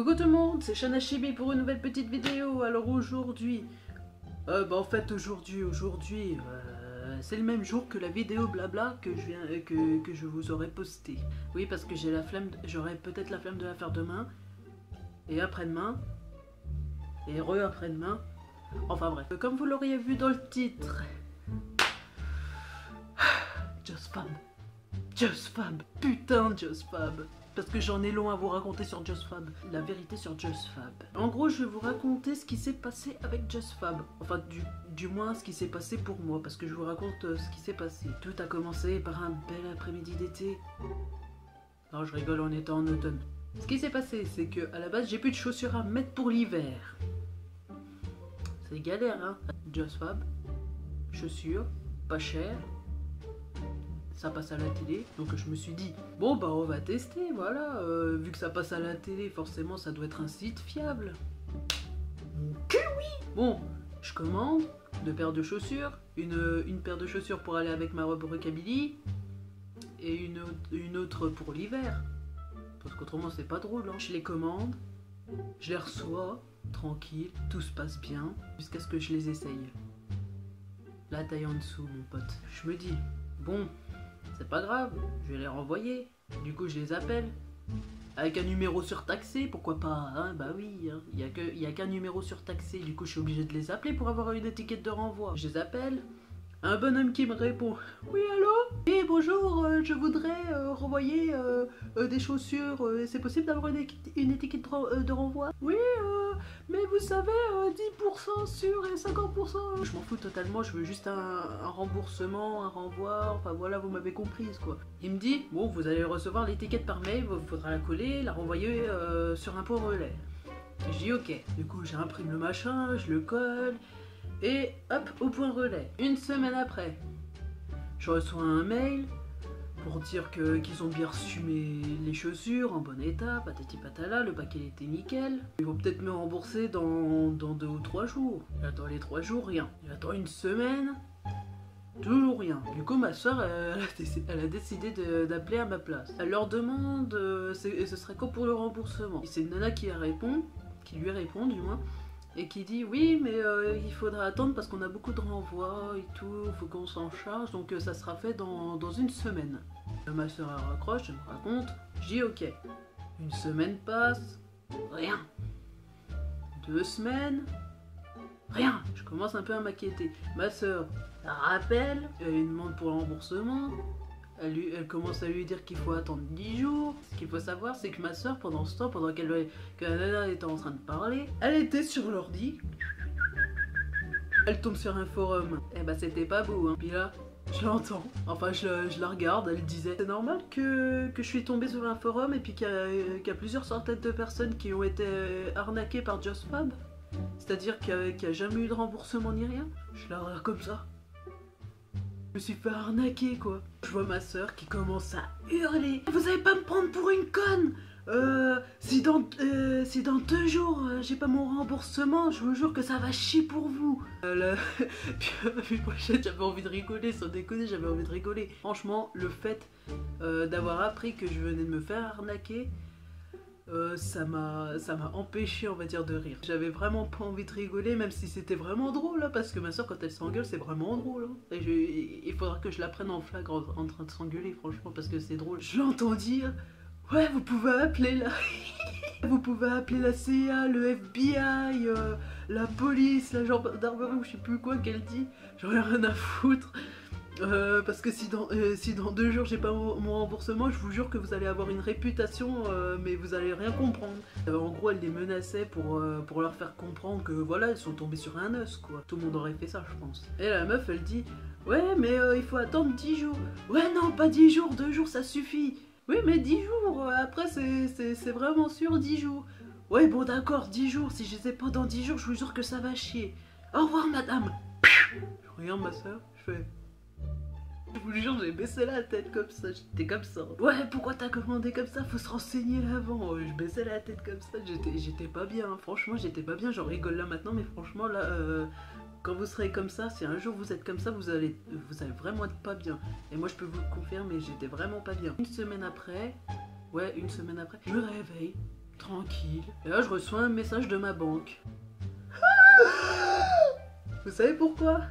Coucou tout le monde, c'est Shana Chibi pour une nouvelle petite vidéo. Alors aujourd'hui, en fait aujourd'hui, c'est le même jour que la vidéo blabla que je vous aurais posté. Oui, parce que j'ai la flemme, j'aurai peut-être la flemme de la faire demain et après-demain et après-demain. Enfin bref, comme vous l'auriez vu dans le titre, Just Fab, putain de Just Fab. Parce que j'en ai long à vous raconter sur Just Fab. La vérité sur Just Fab. En gros, je vais vous raconter ce qui s'est passé avec Just Fab. Enfin, du moins, ce qui s'est passé pour moi. Parce que je vous raconte ce qui s'est passé. Tout a commencé par un bel après-midi d'été. Non, je rigole, on était en automne. Ce qui s'est passé, c'est que à la base, j'ai plus de chaussures à mettre pour l'hiver. C'est galère, hein. Just Fab, chaussures, pas cher. Ça passe à la télé, donc je me suis dit, bon bah on va tester, voilà, vu que ça passe à la télé, forcément ça doit être un site fiable. Que oui. Bon, je commande 2 paires de chaussures, une paire de chaussures pour aller avec ma robe rockabilly, et une autre pour l'hiver, parce qu'autrement c'est pas drôle, hein. Je les commande, je les reçois, tranquille, tout se passe bien, jusqu'à ce que je les essaye. La taille en dessous, mon pote. Je me dis, bon, c'est pas grave, je vais les renvoyer. Du coup, je les appelle. Avec un numéro surtaxé, pourquoi pas, hein? Bah oui, hein. Il y a qu'un numéro surtaxé. Du coup, je suis obligé de les appeler pour avoir une étiquette de renvoi. Je les appelle. Un bonhomme qui me répond. Oui, allô? Oui, bonjour, je voudrais renvoyer des chaussures. C'est possible d'avoir une étiquette de renvoi? Oui, mais vous savez, 10% sûr et 50%. Je m'en fous totalement, je veux juste un remboursement, un renvoi, enfin voilà, vous m'avez comprise quoi. Il me dit, bon, vous allez recevoir l'étiquette par mail, il faudra la coller, la renvoyer sur un point relais. Je dis ok, du coup j'imprime le machin, je le colle, et hop, au point relais. Une semaine après, je reçois un mail pour dire qu'ils ont bien reçu les chaussures en bon état, patati patala, le paquet était nickel. Ils vont peut-être me rembourser dans 2 ou 3 jours. J'attends les 3 jours, rien. J'attends une semaine, toujours rien. Du coup, ma soeur, elle a décidé d'appeler à ma place. Elle leur demande ce serait quoi pour le remboursement. C'est une nana qui lui répond du moins. Et qui dit oui mais il faudra attendre parce qu'on a beaucoup de renvois et tout, faut qu'on s'en charge, donc ça sera fait dans une semaine. Ma soeur elle raccroche, elle me raconte, je dis ok. Une semaine passe, rien. 2 semaines, rien. Je commence un peu à m'inquiéter. Ma soeur rappelle, elle lui demande pour le remboursement. Elle commence à lui dire qu'il faut attendre 10 jours. Ce qu'il faut savoir, c'est que ma soeur, pendant ce temps, pendant que la nana était en train de parler, elle était sur l'ordi. Elle tombe sur un forum. Eh bah c'était pas beau, hein. Puis là, je l'entends. Enfin, je la regarde, elle disait c'est normal que je suis tombée sur un forum et puis qu'il y a plusieurs centaines de personnes qui ont été arnaquées par Just Fab. C'est-à-dire qu'il n'y a jamais eu de remboursement ni rien. Je la regarde comme ça. Je me suis fait arnaquer quoi. Je vois ma soeur qui commence à hurler. Vous allez pas me prendre pour une conne. Si dans 2 jours j'ai pas mon remboursement, je vous jure que ça va chier pour vous. Puis moi j'avais envie de rigoler, sans déconner, j'avais envie de rigoler. Franchement, le fait d'avoir appris que je venais de me faire arnaquer, ça m'a empêché, on va dire, de rire. J'avais vraiment pas envie de rigoler, même si c'était vraiment drôle, hein, parce que ma soeur, quand elle s'engueule, c'est vraiment drôle. Hein. Et il faudra que je la prenne en flagrant en train de s'engueuler, franchement, parce que c'est drôle. Je l'entends dire, ouais, vous pouvez appeler la... vous pouvez appeler la CIA, le FBI, la police, la gendarmerie, ou je sais plus quoi qu'elle dit. J'en ai rien à foutre. Parce que si dans 2 jours j'ai pas mon remboursement, je vous jure que vous allez avoir une réputation, mais vous allez rien comprendre. En gros, elle les menaçait pour leur faire comprendre que voilà, elles sont tombées sur un os quoi. Tout le monde aurait fait ça, je pense. Et la meuf, elle dit ouais, mais il faut attendre 10 jours. Ouais, non, pas 10 jours, 2 jours ça suffit. Oui, mais 10 jours, après c'est vraiment sûr 10 jours. Ouais, bon, d'accord, 10 jours. Si je les ai pas dans 10 jours, je vous jure que ça va chier. Au revoir, madame. Je regarde ma soeur, je fais. Je vous jure, j'ai baissé la tête comme ça, j'étais comme ça. Ouais, pourquoi t'as commandé comme ça? Faut se renseigner avant. Je baissais la tête comme ça, j'étais pas bien. Franchement, j'étais pas bien. J'en rigole là maintenant, mais franchement, là, quand vous serez comme ça, si un jour vous êtes comme ça, vous allez vraiment être pas bien. Et moi, je peux vous le confirmer, j'étais vraiment pas bien. Une semaine après, je me réveille. tranquille. Et là, je reçois un message de ma banque. Vous savez pourquoi?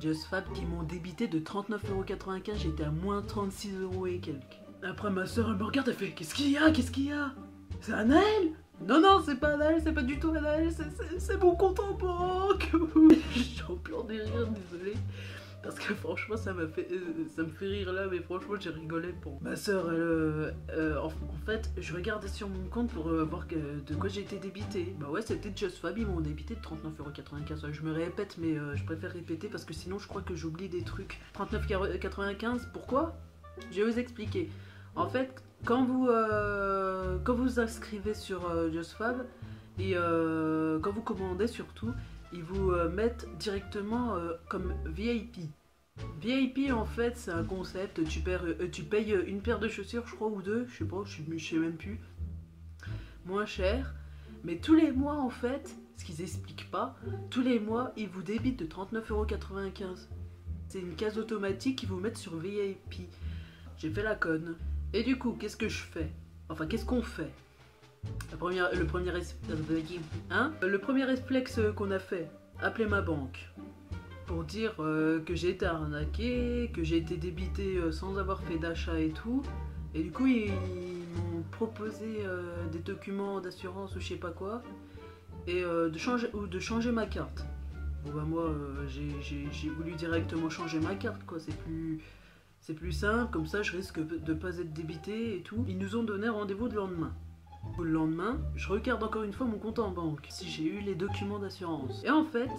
JustFab qui m'ont débité de 39,95 €, j'étais à moins 36 € et quelques. Après ma soeur elle me regarde, elle fait qu'est-ce qu'il y a? Qu'est-ce qu'il y a? C'est un Naël? Non, non, c'est pas un Naël, c'est pas du tout un Naël, c'est mon compte en banque. J'en pleure des rires, désolé. Parce que franchement ça me fait rire là, mais franchement j'ai rigolé pour ma soeur. En fait je regardais sur mon compte pour voir de quoi j'ai été débité. Bah ouais, c'était JustFab, ils m'ont débité de 39,95 €. Je me répète, mais je préfère répéter parce que sinon je crois que j'oublie des trucs. 39,95 €, pourquoi? Je vais vous expliquer. En fait, quand vous inscrivez sur JustFab et quand vous commandez surtout, ils vous mettent directement comme VIP. VIP en fait c'est un concept, tu payes une paire de chaussures je crois ou deux, je sais pas, je sais même plus, moins cher, mais tous les mois en fait, ce qu'ils expliquent pas, tous les mois ils vous débitent de 39,95 €. C'est une case automatique qu'ils vous mettent sur VIP. J'ai fait la conne. Et du coup qu'est-ce que je fais? Enfin qu'est-ce qu'on fait? Le premier réflexe qu'on a fait, appeler ma banque pour dire que j'ai été arnaqué, que j'ai été débité sans avoir fait d'achat et tout. Et du coup ils m'ont proposé des documents d'assurance ou je sais pas quoi, et de changer ma carte. Bon bah moi j'ai voulu directement changer ma carte quoi, c'est plus simple, comme ça je risque de pas être débité et tout. Ils nous ont donné rendez-vous le lendemain. Le lendemain, je regarde encore une fois mon compte en banque, si j'ai eu les documents d'assurance. Et en fait,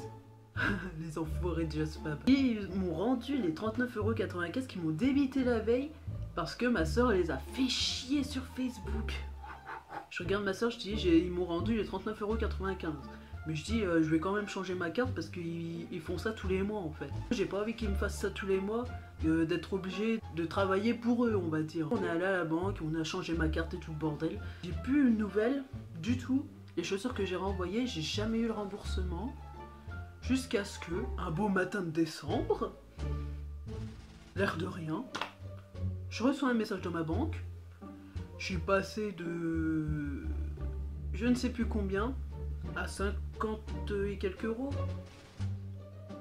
les enfoirés de JustFab, ils m'ont rendu les 39,95 € qu'ils m'ont débité la veille parce que ma soeur les a fait chier sur Facebook. Je regarde ma soeur, je dis ils m'ont rendu les 39,95 €. Mais je dis je vais quand même changer ma carte parce qu'ils font ça tous les mois en fait. J'ai pas envie qu'ils me fassent ça tous les mois, d'être obligé de travailler pour eux on va dire. On est allé à la banque, on a changé ma carte et tout le bordel. J'ai plus une nouvelle du tout. Les chaussures que j'ai renvoyées, j'ai jamais eu le remboursement. Jusqu'à ce que, un beau matin de décembre, l'air de rien, je reçois un message de ma banque. Je suis passé de je ne sais plus combien à 50 et quelques euros.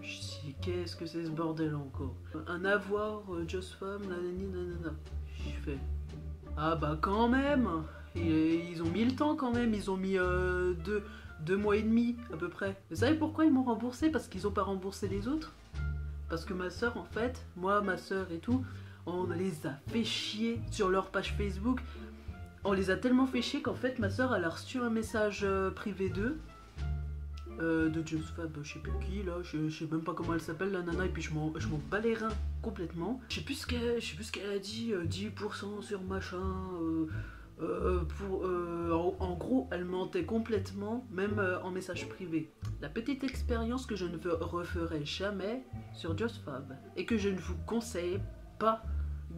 Je dis qu'est-ce que c'est ce bordel encore? Un avoir JustFab nanani nanana. Je fais ah bah quand même. Et ils ont mis le temps quand même, ils ont mis 2 mois et demi à peu près. Vous savez pourquoi ils m'ont remboursé? Parce qu'ils ont pas remboursé les autres. Parce que ma soeur en fait, moi ma soeur et tout, on les a fait chier sur leur page Facebook. On les a tellement fait chier qu'en fait ma soeur elle a reçu un message privé d'eux, de JustFab, je sais plus qui là, je sais même pas comment elle s'appelle la nana, et puis je m'en bats les reins complètement. Je sais plus ce qu'elle a dit, 10% sur machin, en gros elle mentait complètement, même en message privé. La petite expérience que je ne referai jamais sur JustFab et que je ne vous conseille pas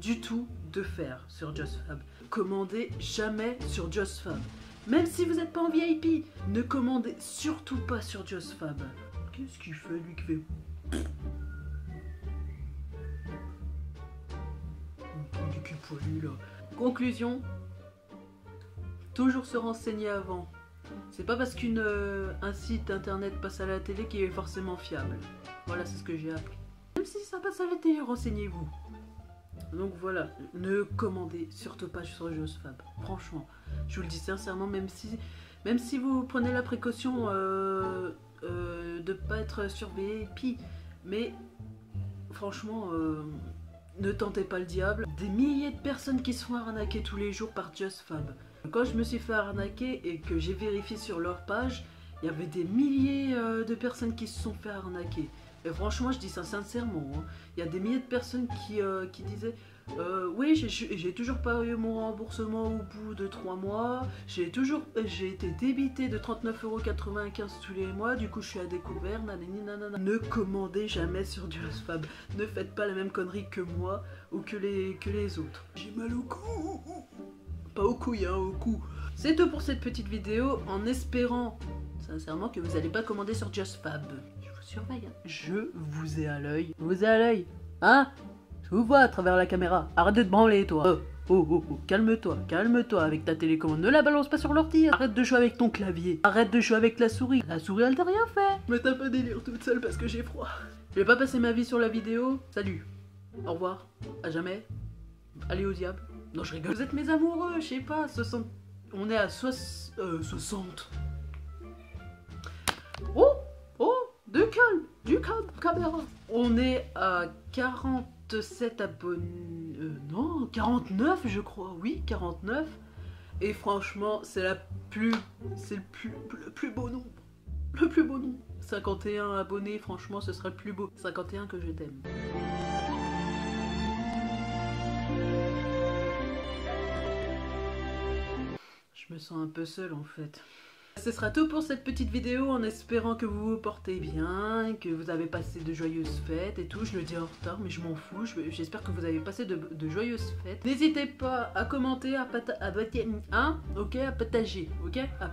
du tout de faire sur JustFab. Commandez jamais sur JustFab. Même si vous n'êtes pas en VIP, ne commandez surtout pas sur JustFab. Qu'est-ce qu'il fait lui qui fait... Du cul poilu là. Conclusion, toujours se renseigner avant. C'est pas parce qu'un site internet passe à la télé qu'il est forcément fiable. Voilà, c'est ce que j'ai appris. Même si ça passe à la télé, renseignez-vous. Donc voilà, ne commandez surtout pas sur JustFab. Franchement, je vous le dis sincèrement, même si vous prenez la précaution de pas être sur VIP, mais franchement, ne tentez pas le diable. Des milliers de personnes qui se font arnaquer tous les jours par JustFab. Quand je me suis fait arnaquer et que j'ai vérifié sur leur page, il y avait des milliers de personnes qui se sont fait arnaquer. Et franchement, je dis ça sincèrement, hein. Il y a des milliers de personnes qui disaient oui, j'ai toujours pas eu mon remboursement au bout de 3 mois, j'ai été débité de 39,95 € tous les mois, du coup je suis à découvert, nanani nanana. Ne commandez jamais sur JustFab, ne faites pas la même connerie que moi ou que les autres. J'ai mal au cou. Pas aux couilles, hein, au cou. C'est tout pour cette petite vidéo, en espérant sincèrement que vous n'allez pas commander sur JustFab. Je vous surveille, hein. Je vous ai à l'œil. Vous ai à l'œil, hein? Je vous vois à travers la caméra. Arrête de te branler, toi. Oh, oh, oh, calme-toi, calme-toi avec ta télécommande. Ne la balance pas sur l'ordi. Arrête de jouer avec ton clavier. Arrête de jouer avec la souris. La souris, elle t'a rien fait. Me tape pas délire toute seule parce que j'ai froid. Je vais pas passer ma vie sur la vidéo. Salut. Au revoir. À jamais. Allez au diable. Non, je rigole. Vous êtes mes amoureux, je sais pas. 60... On est à 60. Oh, oh, du calme, caméra. On est à 47 abonnés. Non, 49 je crois. Oui, 49. Et franchement, c'est le plus beau nombre. Le plus beau nombre. 51 abonnés, franchement, ce sera le plus beau. 51 que je t'aime. Je me sens un peu seule en fait. Ce sera tout pour cette petite vidéo en espérant que vous vous portez bien, que vous avez passé de joyeuses fêtes et tout. Je le dis en retard mais je m'en fous, j'espère que vous avez passé de joyeuses fêtes. N'hésitez pas à commenter, à partager, ok, à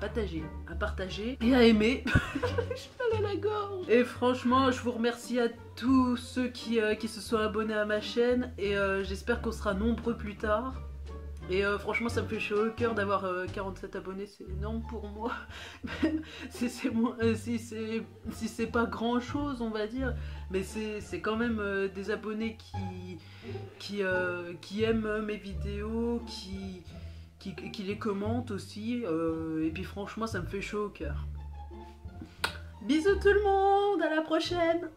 partager et à aimer. Je mal à la gorge. Et franchement, je vous remercie à tous ceux qui se sont abonnés à ma chaîne et j'espère qu'on sera nombreux plus tard. Et franchement ça me fait chaud au cœur d'avoir 47 abonnés, c'est énorme pour moi. si c'est pas grand chose on va dire, mais c'est quand même des abonnés qui aiment mes vidéos, qui les commentent aussi, et puis franchement ça me fait chaud au cœur. Bisous tout le monde, à la prochaine.